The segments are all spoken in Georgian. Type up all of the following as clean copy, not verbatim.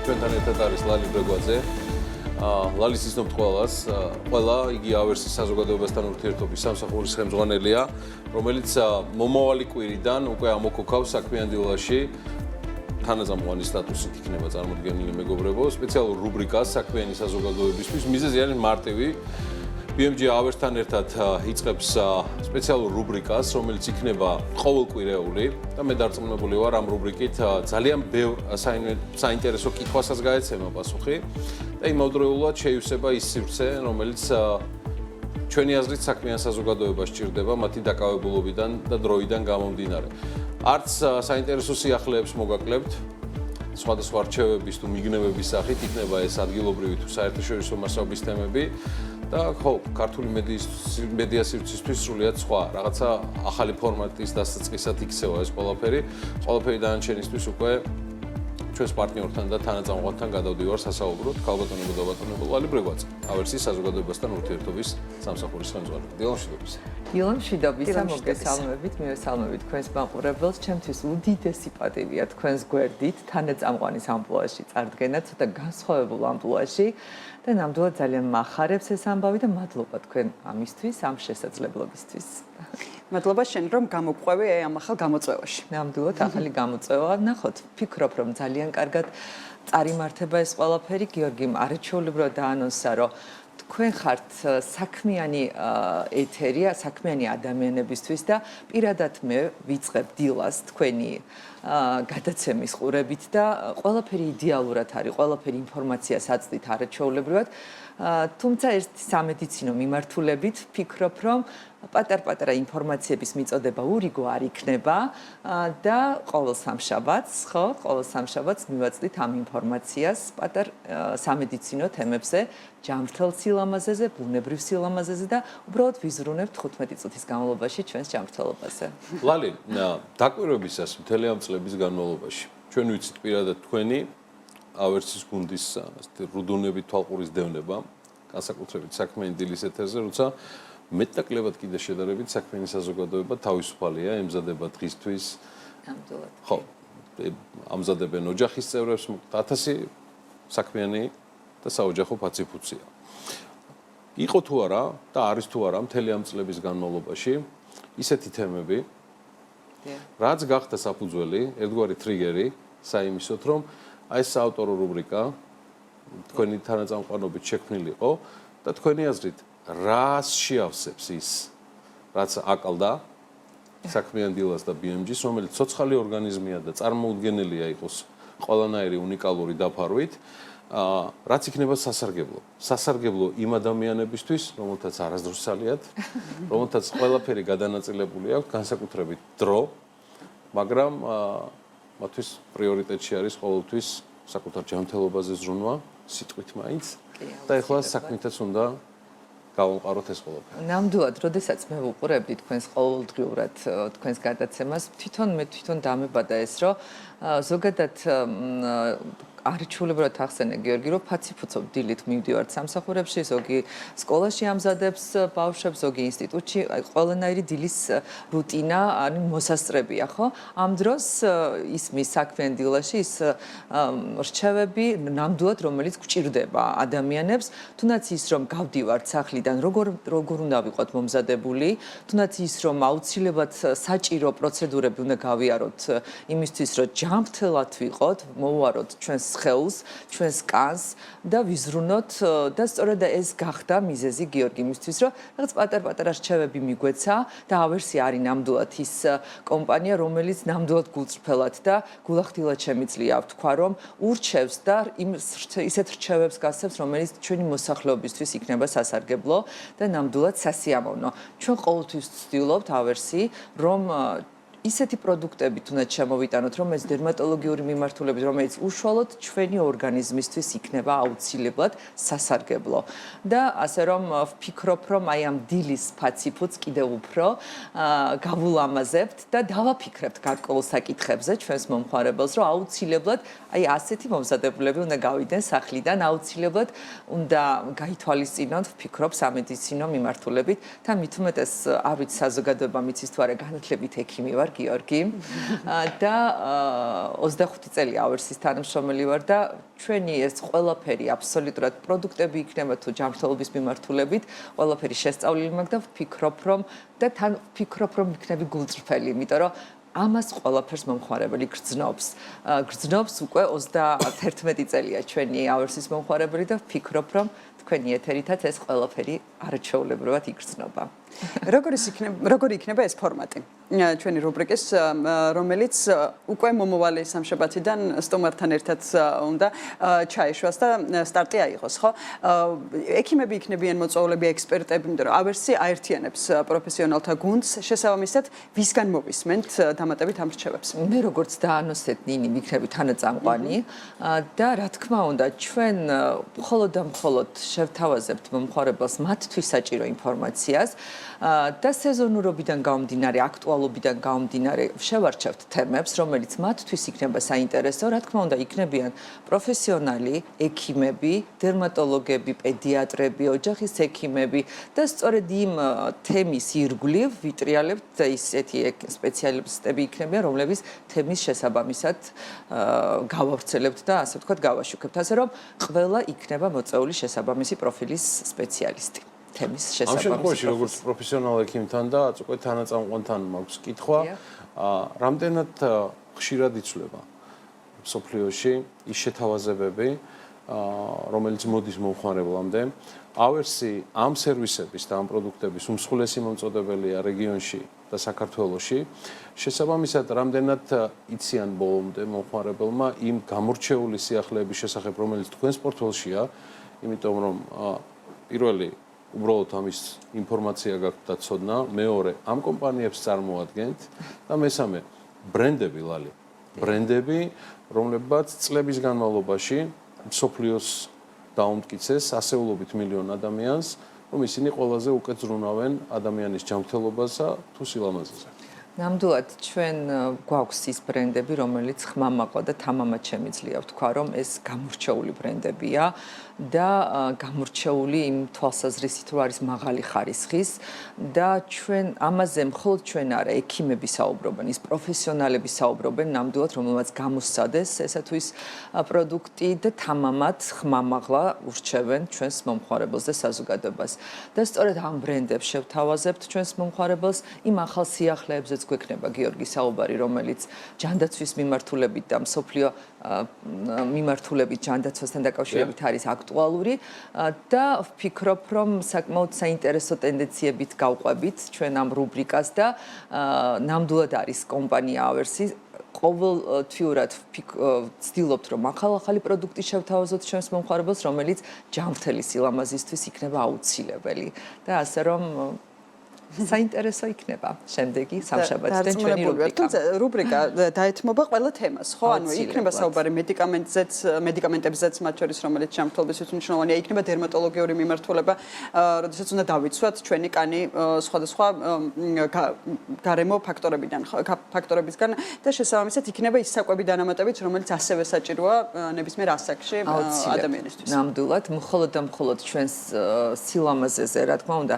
ჩვენთან ერთად არის ლალი ბრეგვაძე. ლალის იცნობთ ყველას, ყველა იგი ავერსის საზოგადოებასთან ურთიერთობის სამსახურის ხელმძღვანელია, რომელიც მომავალი კვირიდან უკვე ამოქოქავს საქმიან დილაში თანაწამყვანი სტატუსით იქნება წარმოდგენილი მეგობრებო, სპეციალურ რუბრიკას საქმიანი საზოგადოებისთვის. მიზეზი არის მარტივი. BMG ავერსთან ერთად იწყებს სპეციალურ რუბრიკას, რომელიც იქნება ყოველკვირეული და მე დარწმუნებული ვარ ამ რუბრიკით ძალიან ბევრ საინტერესო კითხვასაც გაეცემა პასუხი და იმავდროულად შეივსება ის სივრცე, რომელიც ჩვენი აზრით საქმიან საზოგადოებას სჭირდება მათი დაკავებულობიდან და დროიდან გამომდინარე. არც საინტერესო სიახლეებს მოგაკლებთ სხვადასხვა რჩევების თუ მიგნებების სახით, იქნება ეს ადგილობრივი თუ საერთაშორისო მასშტაბის თემები და ხო, ქართული მედია სივრცისთვის სრულიად სხვა, რაღაცა ახალი ფორმატის დასაწყისად იქცევა ეს ყველაფერი. ყველაფერი დანარჩენისთვის უკვე ჩვენს პარტნიორთან და თანაწამყვანთან გადავდივარ სასაუბროდ. ქალბატონებო და ბატონებო, ლალი ბრეგვაძე, ავერსის საზოგადოებასთან ურთიერთობის სამსახურის ხელმძღვანელი. დილამშვიდობის. დილამშვიდობისა, მოგესალმებით, მივესალმებით თქვენს მაყურებელს. ჩემთვის უდიდესი პატივია თქვენს გვერდით თანაწამყვანის ამპლუაში წარდგენა, ცოტა განსხვავებულ ამპლუაში და ნამდვილად ძალიან მახარებს ეს ამბავი და მადლობა თქვენ ამისთვის, ამ შესაძლებლობისთვის. მადლობა შენ რომ გამოგყვევი ამ ახალ გამოწვევაში. ნამდვილად ახალი გამოწვევა. ნახოთ, ვფიქრობ რომ ძალიან კარგად წარიმართება ეს ყველაფერი. გიორგიმ არაჩვეულებრივად დაანონსა, რომ თქვენ ხართ საქმიანი ეთერია, საქმიანი ადამიანებისთვის და პირადად მე ვიწყებ დილას თქვენი გადაცემის ყურებით და ყველაფერი იდეალურად არის, ყველაფერი ინფორმაციას აწვდით არაჩვეულებრივად. თუმცა ერთი სამედიცინო მიმართულებით ვფიქრობ, რომ პატარ-პატარა ინფორმაციების მიწოდება ურიგო არ იქნება და ყოველ სამშაბათს, ხო, ყოველ სამშაბათს მივაწვდით ამ ინფორმაციას პატარ სამედიცინო თემებზე, ჯანმრთელ სილამაზეზე, ბუნებრივ სილამაზეზე და უბრალოდ ვიზრუნებთ 15 წუთის განმავლობაში ჩვენს ჯანმრთელობაზე. ლალი, დაკვირვებისას მთელი ამ წლების განმავლობაში ჩვენ ვიცით პირადად თქვენი ავერსის გუნდის რუდუნებით თვალყურის დევნება, განსაკუთრებით საქმიანი დილის ეთერზე, როცა მეტნაკლებად კიდე შედარებით საქმიანი საზოგადოება თავისუფალია, ემზადება დღისთვის. ნამდვილად. ხო, ამზადებენ ოჯახის წევრებს, 1000 საქმიანი და საოჯახო ფაციფუცია. იყო თუ არა და არის თუ არა მთელი ამ წლების განმავლობაში ისეთი თემები, რაც გახდა საფუძველი, ერთგვარი ტრიგერი საიმისოთ, რომ აი ეს საავტორო რუბრიკა თქვენი თანაწამყვანობით შექმნილიყო და თქვენი აზრით რას შეავსებს ის, რაც აკალდა საქმიან დილას და BMG-ს, რომელიც ცოცხალი ორგანიზმია და წარმოუდგენელია იყოს ყველანაირი უნიკალური დაფარვით, რაც იქნება სასარგებლო. სასარგებლო იმ ადამიანებისთვის, რომელთაც არასდროს სალიათ, რომელთაც ყველაფერი გადანაწილებული აქვს, განსაკუთრებით დრო, მაგრამ მათთვის პრიორიტეტში არის ყოველთვის საკუთარ ჯანმრთელობაზე ზრუნვა, სიტყვით მაინც და ეხლა საქმითაც უნდა გავამყაროთ ეს ყველაფერი. ნამდვილად, როდესაც მე ვუყურებდი თქვენს ყოველდღიურად თქვენს გადაცემას, მე თვითონ დამებადა ეს, რომ ზოგადად არაჩვეულებრივად ახსენე გიორგი, რომ ფაციფუცობ დილით მივდივართ სამსახურებში, ზოგი სკოლაში ამზადებს ბავშვებს, ზოგი ინსტიტუტში, აი ყველანაირი დილის რუტინა არის მოსასწრებია, ხო? ამ დროს ისმის საქმიან დილაში ის რჩევები ნამდვილად რომელიც გვჭირდება ადამიანებს, თუნდაც ის რომ გავდივართ სახლიდან, როგორ უნდა ვიყოთ მომზადებული, თუნდაც ის რომ აუცილებლად საჭირო პროცედურები უნდა გავიაროთ იმისთვის, რომ ჯანმრთელად ვიყოთ, მოვუაროთ ჩვენს ხელს, ჩვენს კანს და ვიზრუნოთ და სწორედ ეს გახდა მიზეზი გიორგი იმისთვის, რომ რაღაც პატარ-პატარა რჩევები მიგვეცა და ავერსი არის ნამდვილად ის კომპანია, რომელიც ნამდვილად გულწრფელად და გულახდილად შემიძლია ვთქვა, რომ ურჩევს და ისეთ რჩევებს გასცემს, რომელიც ჩვენი მოსახლეობისთვის იქნება სასარგებლო და ნამდვილად სასიამოვნო. ჩვენ ყოველთვის ვცდილობთ ავერსი, რომ ისეთი პროდუქტები თუნდაც შემოვიტანოთ, რომელიც დერმატოლოგიური მიმართულებით, რომელიც უშუალოდ ჩვენი ორგანიზმისთვის იქნება აუცილებლად სასარგებლო. და ასე რომ ვფიქრობ, რომ აი ამ დილის ფაციფუც კიდევ უფრო გავულამაზებთ და დავაფიქრებთ გარკვეულ საკითხებზე ჩვენს მომხმარებელს, რომ აუცილებლად აი ასეთი მომზადებულები უნდა გავიდნენ სახლიდან, აუცილებლად უნდა გაითვალისწინოთ, ვფიქრობ, სამედიცინო მიმართულებით და მით უმეტეს არ ვიცი საზოგადოება მიცის თუ არა განათლებით ექიმი ვარ, ვარ გიორგი და 25 წელი ავერსის თანამშრომელი ვარ და ჩვენი ეს ყველაფერი აბსოლუტურად პროდუქტები იქნება თუ ჯანმრთელობის მიმართულებით, ყველაფერი შესწავლილი მაქვს და ვფიქრობ რომ იქნები გულწრფელი, იმიტომ რომ ამას ყველაფერს მომხმარებელი გრძნობს უკვე 31 წელია ჩვენი ავერსის მომხმარებელი და ვფიქრობ რომ თქვენი ეთერითაც ეს ყველაფერი არაჩვეულებრივად იგრძნობა. როგორი იქნება ეს ფორმატი? ჩვენი რუბრიკის, რომელიც უკვე მომავალი სამშაბათიდან სტუმართან ერთად უნდა ჩაეშვას და სტარტი აიღოს, ხო? ექიმები იქნებიან მოწვეულები, ექსპერტები, იმიტომ რომ ავერსი აერთიანებს პროფესიონალთა გუნდს, შესაბამისად, ვისგან მოვისმენთ დამატებით ამ რჩევებს. მე როგორც დაანონსეთ ნინი ვიქნები თანაწამყვანი და რა თქმა უნდა ჩვენ მხოლოდ და მხოლოდ შევთავაზებთ მომხმარებელს მათთვის საჭირო ინფორმაციას და სეზონურობიდან გამომდინარე, აქტუალობიდან გამომდინარე შევარჩევთ თემებს, რომელიც მათთვის იქნება საინტერესო, რა თქმა უნდა იქნებიან პროფესიონალი, ექიმები, დერმატოლოგები, პედიატრები, ოჯახის ექიმები და სწორედ იმ თემის ირგვლივ ვიტრიალებთ ისეთი სპეციალისტები იქნებიან, რომლებიც თემის შესაბამისად გავავრცელებთ და ასე ვთქვათ გავაშუქებთ, ასე რომ ყველა იქნება მოწვეული შესაბამისი პროფილის სპეციალისტი. თემის ამ შემთხვევაში შესაბამისი როგორც პროფესიონალ ექიმთან და უკვე თანაწამყვანთან მაქვს კითხვა, რამდენად ხშირად იცვლება მსოფლიოში ის შეთავაზებები, რომელიც მოდის მომხმარებლამდე, ავერსი ამ სერვისების და ამ პროდუქტების უმსხვილესი მომწოდებელია რეგიონში და საქართველოში. შესაბამისად, რამდენად იციან ბოლომდე მომხმარებელმა იმ გამორჩეული სიახლეების შესახებ, რომელიც თქვენს პორტფელშია, იმიტომ რომ პირველი უბრალოდ ამის ინფორმაცია გაქვთ და ცოდნა, მეორე ამ კომპანიებს წარმოადგენთ და მესამე ბრენდები ლალი. ბრენდები, რომლებიც წლების განმავლობაში მსოფლიოს დაუმტკიცეს ასეულობით მილიონ ადამიანს, რომ ისინი ყველაზე უკეთ ზრუნავენ ადამიანის ჯანმრთელობასა თუ სილამაზეზე. ნამდვილად ჩვენ გვაქვს ის ბრენდები, რომელიც ხმამაღლა და თამამად შემიძლია ვთქვა, რომ ეს გამორჩეული ბრენდებია და გამორჩეული იმ თვალსაზრისით, რომ არის მაღალი ხარისხის და ჩვენ ამაზე მხოლოდ ჩვენ არა, ექიმები საუბრობენ, ის პროფესიონალები საუბრობენ, ნამდვილად რომელმაც გამოსცადეს ესა თუ ის პროდუქტი და თამამად ხმამაღლა ურჩევენ ჩვენს მომხმარებელს და საზოგადოებას. და სწორედ ამ ბრენდებს შევთავაზებთ ჩვენს მომხმარებელს იმ ახალ სიახლეებზეც გვექნება გიორგი საუბარი, რომელიც ჯანდაცვის მიმართულებით და მსოფლიო მიმართულებით ჯანდაცვასთან დაკავშირებით არის აქტუალური და ვფიქრობ, რომ საკმაოდ საინტერესო ტენდენციებით გავყვებით ჩვენ ამ რუბრიკას და ნამდვილად არის კომპანია ავერსი ყოველთვიურად ვცდილობთ, რომ ახალი პროდუქტი შევთავაზოთ ჩვენს მომხმარებელს, რომელიც ჯანმრთელი სილამაზისთვის იქნება აუცილებელი და ასე რომ საინტერესო იქნება შემდეგი სამშაბათიდან ჩვენი რუბრიკა. თუმცა რუბრიკა დაეთმობა ყველა თემას, ხო? ანუ იქნება საუბარი მედიკამენტებზეც, მათ შორის რომელიც ჯანმრთელობისთვის მნიშვნელოვანია, იქნება დერმატოლოგიური მიმართულება, როდესაც უნდა დავიცვათ ჩვენი კანი სხვადასხვა გარემო ფაქტორებისგან და შესაბამისად იქნება ის საკვები დანამატებით, რომელიც ასევე საჭიროა ნებისმიერ ასაკში ადამიანისთვის. ნამდვილად, მხოლოდ და მხოლოდ ჩვენს სილამაზეზე, რა თქმა უნდა,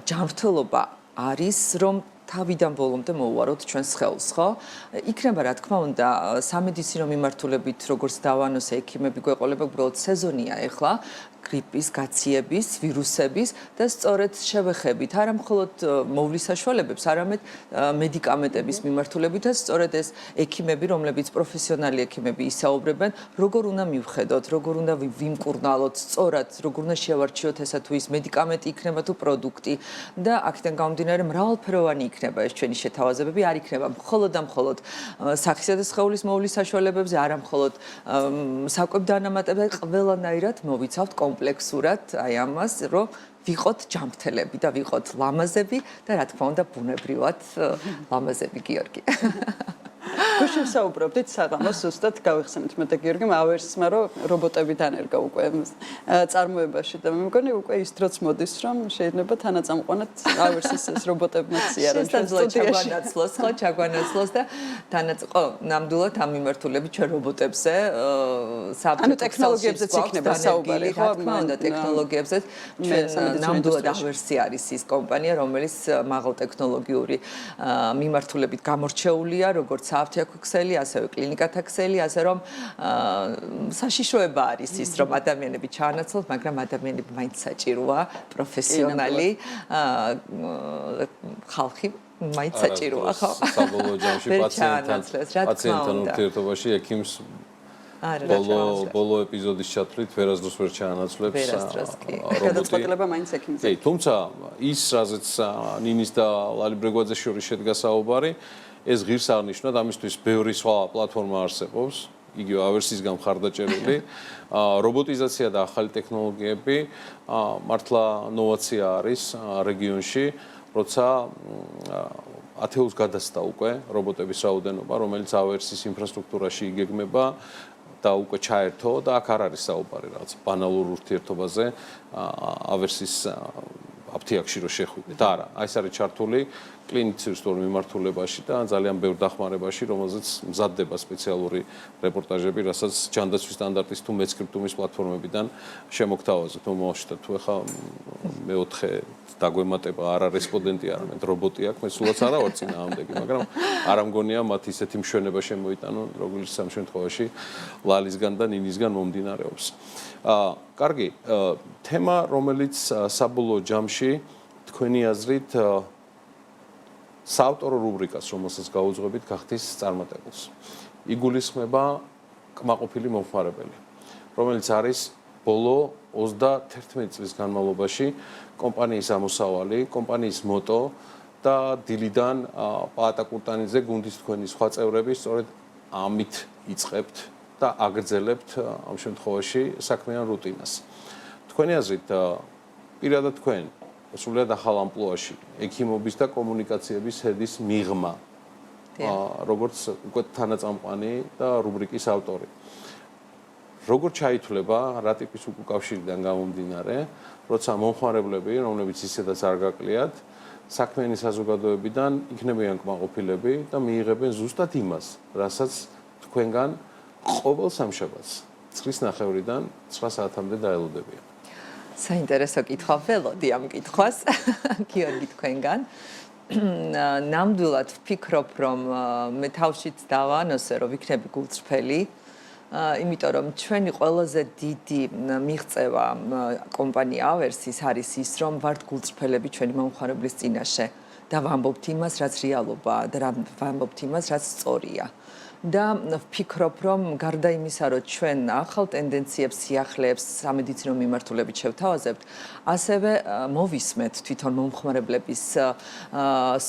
ჯანმრთელობა არის რომ თავიდან ბოლომდე მოუვაროთ ჩვენს ხელს, ხო? იქნება რა თქმა უნდა სამედიცინო მიმართულებით, როგორც დავანოს ექიმები გვეყოლება, უბრალოდ სეზონია ეხლა გრიპის, გაციების, ვირუსების და სწორედ შევეხებით არა მხოლოდ მოვლის საშუალებებს, არამედ მედიკამენტების მიმართულებითაც სწორედ ეს ექიმები, რომლებიც პროფესიონალი ექიმები ისაუბრებენ, როგორ უნდა მივხედოთ, როგორ უნდა ვიმკურნალოთ სწორად, როგორ უნდა შევარჩიოთ ესა თუ ის მედიკამენტი იქნება თუ პროდუქტი და აქედან გამომდინარე მრავალფეროვანი იქნება ეს ჩვენი შეთავაზებები, არ იქნება მხოლოდ და მხოლოდ სახისა და სხეულის მოვლის საშუალებებზე, არა მხოლოდ საკვებ დანამატებებზე, ყველანაირად მოვიცავთ კომპლექსურად აი ამას, რომ ვიყოთ ჯანმრთელები და ვიყოთ ლამაზები და რა თქმა უნდა ბუნებრივად ლამაზები გიორგი. გუშინ საუბრობდით საღამოს ზუსტად გავიხსენეთ მე და გიორგიმ ავერსმა რომ რობოტები დანერგა უკვე წარმოებაში და მე მგონი უკვე ის დროც მოდის რომ შეიძლება თანაწამყვანად ავერსის ეს რობოტებმა ციარონ ჩვენ ჩაგვანაცვლოს ხო ჩაგვანაცვლოს და თანაწ ნამდვილად ამ მიმართულებით ჩვენ რობოტებზე ანუ ტექნოლოგიებზეც იქნება საუბარი ხო თქმა უნდა ტექნოლოგიებზე ჩვენ ნამდვილად ავერსი არის ის კომპანია რომელიც მაღალ ტექნოლოგიური მიმართულებით გამორჩეულია როგორც საფთიაქო ქსელი ასევე კლინიკათა ქსელი ასე რომ საშიშროება არის ის რომ ადამიანები ჩაანაცვლოთ მაგრამ ადამიანები მაინც საჭიროა პროფესიონალი ხალხი მაინც საჭიროა ხო საბოლოო ჯამში პაციენტთან ურთიერთობაში ექიმს ბოლო ეპიზოდის ჩათვლით ვერასდროს ვერ ჩაანაცვლებს გადაწყვეტილება მაინც ექიმზე კი თუმცა ის რაზეც ნინის და ლალი ბრეგვაძეს შორის შედგა საუბარი ეს ღირს აღნიშნავთ ამისთვის ბევრი სხვა პლატფორმა არსებობს იგივე ავერსისგან მხარდაჭერილი რობოტიზაცია და ახალი ტექნოლოგიები მართლა ნოვაცია არის რეგიონში როცა ათეულს გადასცა უკვე რობოტების რაოდენობა რომელიც ავერსის ინფრასტრუქტურაში იგეგმება და უკვე ჩაერთო და აქ არ არის საუბარი რაღაც ბანალურ ურთიერთობაზე ავერსის აფთიაქში რო შეხვიდეთ არა აი ეს არის ჩართული კლინიცისტურ მიმართულებაში და ძალიან ბევრ დახმარებაში რომელზეც მზადდება სპეციალური რეპორტაჟები რასაც ჯანდაცვის სტანდარტის თუ მეცკრიპტუმის პლატფორმებიდან შემოგთავაზეთ მომავალში თუ ეხა მეოთხე დაგვემატება არა რესპონდენტი არამედ რობოტი აქვს მე სულაც არა ვარ წინააღმდეგი მაგრამ არ ამგონია მათ ისეთი მშვენება შემოიტანონ როგორც სამ შემთხვევაში ლალისგან და ნინისგან მომდინარეობს კარგი თემა რომელიც საბოლოო ჯამში თქვენი აზრით საავტორო რუბრიკას რომელსაც გაუძღვებით გახდის წარმატებულს იგულისხმება კმაყოფილი მომხმარებელი რომელიც არის ბოლო 31 წლის განმავლობაში კომპანიის ამოსავალი კომპანიის მოტო და დილიდან პაატა კურტანიძე გუნდის თქვენი სხვა წევრები სწორედ ამით იწყებთ და აგრძელებთ ამ შემთხვევაში საქმიან რუტინას თქვენი აზრით პირადად თქვენ სულად ახალ ამპლუაში ექიმობის და კომუნიკაციების ჰედის მიღმა როგორც უკვე თანაწამყვანი და რუბრიკის ავტორი როგორ ჩაითვლება რა ტიპის უკავშირიდან გამომდინარე როცა მომხმარებლები რომლებიც ისედაც არ გაკლიათ საქმიანი საზოგადოებიდან იქნებიან კმაყოფილები და მიიღებენ ზუსტად იმას რასაც თქვენგან ყოველ სამშაბათს 9:30-დან 9 საათამდე დაელოდებიან საინტერესო კითხვა ველოდი ამ კითხვას გიორგი თქვენგან ნამდვილად ვფიქრობ რომ მე თავშიც დავანოსე რომ ვიქნები გულწრფელი იმიტომ რომ ჩვენი ყველაზე დიდი მიღწევა კომპანია ავერსის არის ის რომ ვართ გულწრფელები ჩვენი მომხმარებლის წინაშე და ვამბობთ იმას რაც რეალობაა და ვამბობთ იმას რაც სწორია და ვფიქრობ რომ გარდა იმისა რომ ჩვენ ახალ ტენდენციებს სიახლეებს სამედიცინო მიმართულებით შევთავაზებთ ასევე მოვისმეთ თვითონ მომხმარებლების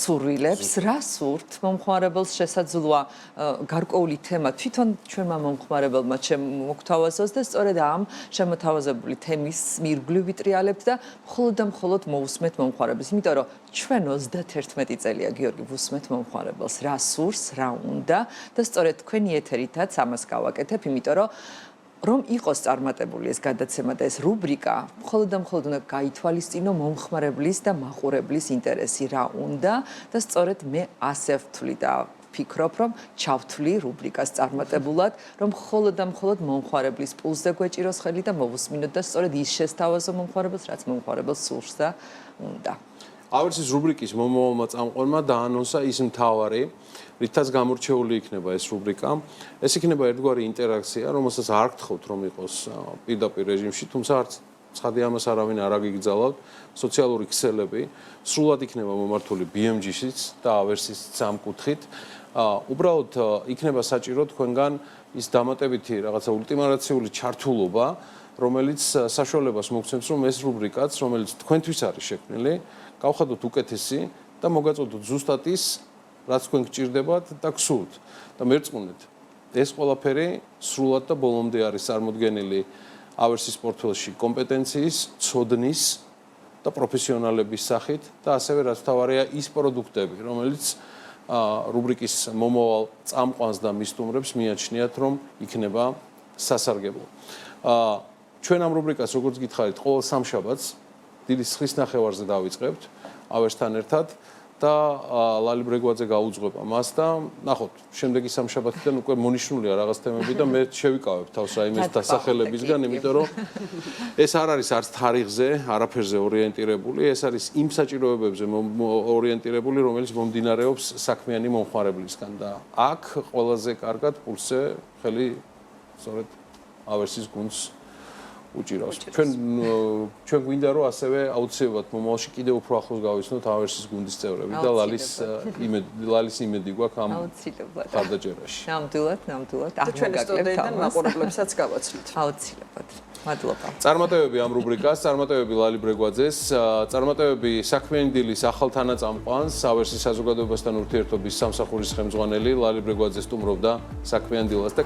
სურვილებს რა სურთ მომხმარებელს შესაძლოა გარკვეული თემა თვითონ ჩვენმა მომხმარებელმა შემოგთავაზოს და სწორედ ამ შემოთავაზებული თემის მირგვლივ ვიტრიალებთ და მხოლოდ და მხოლოდ მოვუსმეთ მომხმარებელს იმიტომ რომ ჩვენ 31 წელია გიორგი ვუსმეთ მომხმარებელს რა სურს რა უნდა და სწორედ თქვენი ეთერითაც ამას გავაკეთებ იმიტომ რომ იყოს წარმატებული ეს გადაცემა და ეს რუბრიკა მხოლოდ და მხოლოდ უნდა გაითვალისწინო მომხმარებლის და მაყურებლის ინტერესი რა უნდა და სწორედ მე ასე ვთვლი და ვფიქრობ რომ ჩავთვლი რუბრიკას წარმატებულად რომ მხოლოდ და მხოლოდ მომხმარებლის პულსზე გვეჭიროს ხელი და მოვუსმინოთ და სწორედ ის შესთავაზო მომხმარებელს რაც მომხმარებელს სურს და უნდა ავერსის რუბრიკის მომავალმა წამყვანმა დაანონსა ის მთავარი რითაც გამორჩეული იქნება ეს რუბრიკა ეს იქნება ერთგვარი ინტერაქცია რომელსაც არ გთხოვთ რომ იყოს პირდაპირ რეჟიმში თუმცა არც ცხადი ამას არავინ არ აგიგზავნოთ სოციალური ქსელები სრულად იქნება მომართული BMG-შიც და ავერსის სამკუთხით უბრალოდ იქნება საჭირო თქვენგან ის დამატებითი რაღაცა ულტიმარაციული ჩართულობა რომელიც საშუალებას მოგცემს რომ ეს რუბრიკაც რომელიც თქვენთვის არის შექმნილი გავხადოთ უკეთესი და მოგაწოდოთ ზუსტად ის რაც თქვენ გჭირდებათ და გსურთ და მერწმუნეთ ეს ყველაფერი სრულად და ბოლომდე არის წარმოდგენილი ავერსის პორტფელში კომპეტენციის, ცოდნის და პროფესიონალების სახით და ასევე რაც თავარია ის პროდუქტები, რომელიც რუბრიკის მომავალ წამყვანს და მის სტუმრებს მიაჩნიათ, რომ იქნება სასარგებლო. ჩვენ ამ რუბრიკას როგორც გითხარით, ყოველ სამშაბათს დილის 9:30-ზე დავიწყებთ ავერსთან ერთად და ლალი ბრეგვაძე გაუძღვება მას და ნახოთ, შემდეგი სამშაბათიდან უკვე მონიშნულია რაღაც თემები და მე შევიკავებ თავს რაიმეს დასახელებისგან, იმიტომ რომ ეს არ არის არც თარიღზე, არაფერზე ორიენტირებული, ეს არის იმ საჭიროებებზე ორიენტირებული, რომელიც მომდინარეობს საქმიანი მომხმარებლისგან და აქ ყველაზე კარგად პულსზე ხელი სწორედ ავერსის გუნდს უჭირავს. ჩვენ გვინდა რომ ასევე აუცილებლად მომავალში კიდევ უფრო ახლოს გავიცნოთ ავერსის გუნდის წევრები და ლალის იმედი გვაქვს ამ ხარდაჭერაში. ნამდვილად. და ჩვენი სტუდიიდან მაყურებლებსაც გავაცნოთ. აუცილებლად. მადლობა. წარმატებები ამ რუბრიკას, წარმატებები ლალი ბრეგვაძეს, წარმატებები საქმიანი დილის ახალ თანაწამყვანს, ავერსის საზოგადოებასთან ურთიერთობის სამსახურის ხელმძღვანელი ლალი ბრეგვაძე სტუმრობდა საქმიან დილას და